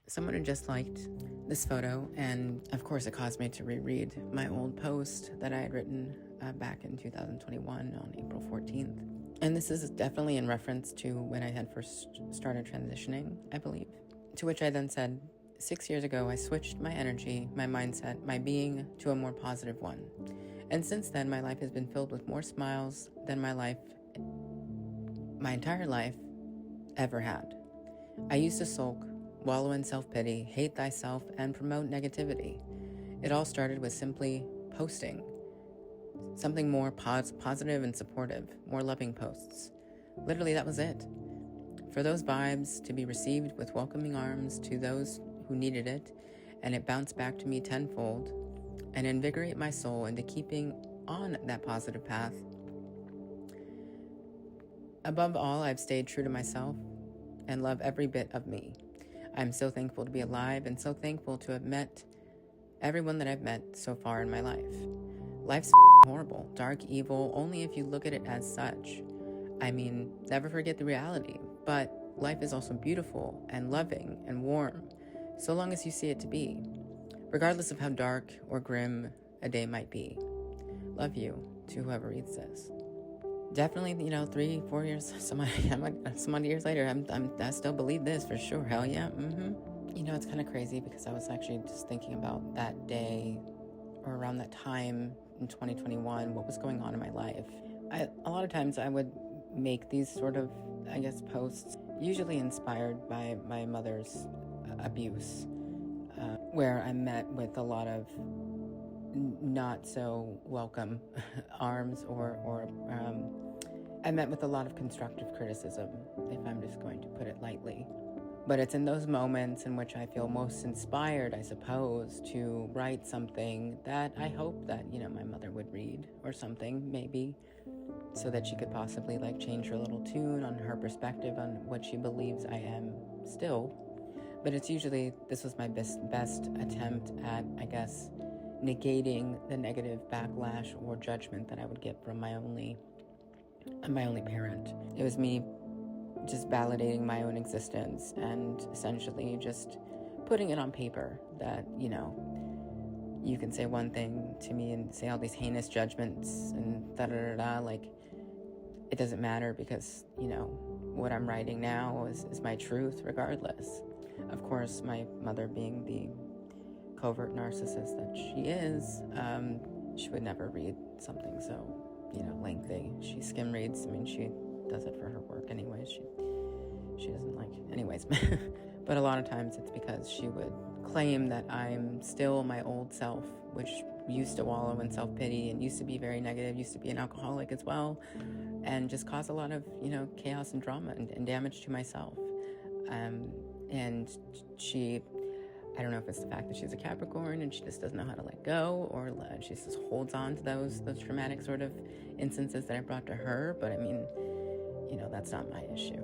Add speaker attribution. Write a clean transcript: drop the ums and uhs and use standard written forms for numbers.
Speaker 1: Someone had just liked this photo, and of course it caused me to reread my old post that I had written back in 2021 on April 14th. And this is definitely in reference to when I had first started transitioning, I believe. To which I then said, 6 years ago, I switched my energy, my mindset, my being to a more positive one. And since then, my life has been filled with more smiles than my entire life, ever had. I used to sulk, wallow in self-pity, hate thyself, and promote negativity. It all started with simply posting. Something more positive and supportive, more loving posts. Literally, that was it. For those vibes to be received with welcoming arms to those who needed it, and it bounced back to me tenfold, and invigorate my soul into keeping on that positive path. Above all, I've stayed true to myself and love every bit of me. I'm so thankful to be alive and so thankful to have met everyone that I've met so far in my life. Life's horrible, dark, evil, only if you look at it as such. I mean, never forget the reality, but life is also beautiful and loving and warm, so long as you see it to be, regardless of how dark or grim a day might be. Love you to whoever reads this. Definitely, 3-4 years, some odd years later, I still believe this for sure. Hell yeah. It's kind of crazy because I was actually just thinking about that day or around that time in 2021, what was going on in my life. A lot of times I would make these sort of, posts, usually inspired by my mother's abuse, where I met with a lot of not so welcome arms or I met with a lot of constructive criticism, if I'm just going to put it lightly. But it's in those moments in which I feel most inspired, I suppose, to write something that I hope that, my mother would read or something, maybe, so that she could possibly change her little tune on her perspective on what she believes I am still. But it's usually, this was my best attempt at, negating the negative backlash or judgment that I would get from my only parent. It was me just validating my own existence and essentially just putting it on paper that, you can say one thing to me and say all these heinous judgments and it doesn't matter because, what I'm writing now is my truth regardless. Of course, my mother being the covert narcissist that she is, she would never read something so, lengthy. She skim reads. She does it for her work anyways. She doesn't anyways. But a lot of times it's because she would claim that I'm still my old self, which used to wallow in self-pity and used to be very negative, used to be an alcoholic as well, and just cause a lot of, chaos and drama and damage to myself. And she, I don't know if it's the fact that she's a Capricorn and she just doesn't know how to let go, or she just holds on to those traumatic sort of instances that I brought to her. But that's not my issue.